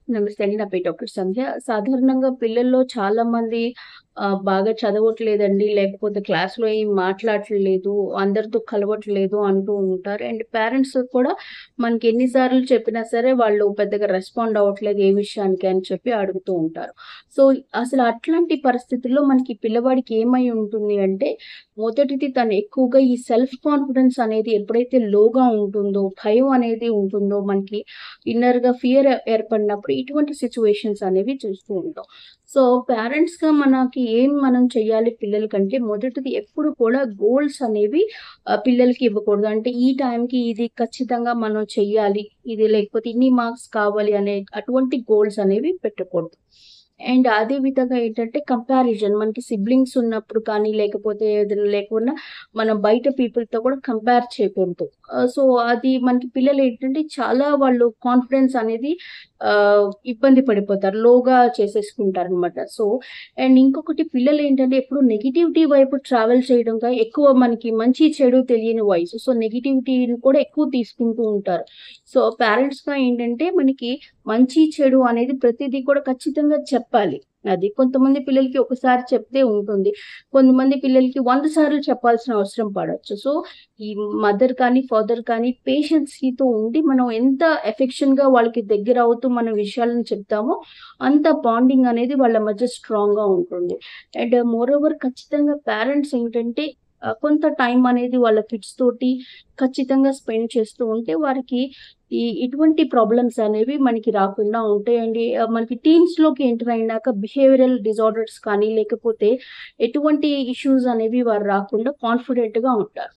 నమస్తే అండి. నా పేరు డాక్టర్ సంధ్య. సాధారణంగా పిల్లల్లో చాలామంది బాగా చదవట్లేదండి, లేకపోతే క్లాస్‌లో ఏం మాట్లాడట్లేదు, అందరితో కలవట్లేదు అంటూ ఉంటారు. అండ్ పేరెంట్స్ కూడా మనకి ఎన్ని సార్లు చెప్పినా సరే వాళ్ళు పెద్దగా రెస్పాండ్ అవ్వట్లేదు ఏ విషయానికి అని చెప్పి అడుగుతూ ఉంటారు. సో, అసలు అట్లాంటి పరిస్థితుల్లో మనకి పిల్లవాడికి ఏమై ఉంటుంది అంటే, మొదటిది తను ఎక్కువగా ఈ సెల్ఫ్ కాన్ఫిడెన్స్ అనేది ఎప్పుడైతే లోగా ఉంటుందో, భయం అనేది ఉంటుందో, మనకి ఇన్నర్‌గా ఫియర్ ఏర్పడినప్పుడు ఇటువంటి సిట్యుయేషన్స్ అనేవి చూస్తూ ఉంటాం. సో, పేరెంట్స్‌గా మనకి మనం చేయాలి పిల్లలకంటే మొదటిది ఎప్పుడు కూడా గోల్స్ అనేవి పిల్లలకి ఇవ్వకూడదు. అంటే ఈ టైంకి ఇది ఖచ్చితంగా మనం చెయ్యాలి. ఇది లేకపోతే ఇన్ని మార్క్స్ కావాలి అనే అటువంటి గోల్స్ అనేవి పెట్టకూడదు. అండ్ అదే విధంగా ఏంటంటే కంపారిజన్ మనకి సిబ్లింగ్స్ ఉన్నప్పుడు కానీ, లేకపోతే ఏదైనా లేకున్నా మనం బయట పీపుల్‌తో కూడా కంపేర్ చేయకూడదు. సో, అది మనకి పిల్లలేంటంటే చాలా వాళ్ళు కాన్ఫిడెన్స్ అనేది ఇబ్బంది పడిపోతారు. లోగా చేసేసుకుంటారనమాట. సో, అండ్ ఇంకొకటి పిల్లలేంటంటే ఎప్పుడు నెగటివిటీ వైపు ట్రావెల్ చేయడంగా ఎక్కువ మనకి మంచి, చెడు తెలియని వయసు. సో, నెగటివిటీని కూడా ఎక్కువ తీసుకుంటూ ఉంటారు. సో, పేరెంట్స్‌గా ఏంటంటే మనకి మంచి, చెడు అనేది ప్రతీదీ కూడా ఖచ్చితంగా చెప్పాలి. అది కొంతమంది పిల్లలకి ఒకసారి చెప్తే ఉంటుంది. కొంతమంది పిల్లలకి 100 సార్లు చెప్పాల్సిన అవసరం పడొచ్చు. సో, ఈ మదర్ కానీ, ఫాదర్ కానీ పేషెన్సీతో ఉండి మనం ఎంత ఎఫెక్షన్‌గా వాళ్ళకి దగ్గరవుతూ మన విషయాలను చెప్తామో, అంత బాండింగ్ అనేది వాళ్ళ మధ్య స్ట్రాంగ్‌గా ఉంటుంది. అండ్ మోరోవర్ ఖచ్చితంగా పేరెంట్స్ ఏంటంటే కొంత టైం అనేది వాళ్ళ కిడ్స్ తోటి ఖచ్చితంగా స్పెండ్ చేస్తూ ఉంటే వారికి ఇటువంటి ప్రాబ్లమ్స్ అనేవి మనకి రాకుండా ఉంటాయండి. మనకి టీన్స్‌లోకి ఎంటర్ అయినాక బిహేవియరల్ డిజార్డర్స్ కానీ, లేకపోతే ఎటువంటి ఇష్యూస్ అనేవి వారు రాకుండా కాన్ఫిడెంట్‌గా ఉంటారు.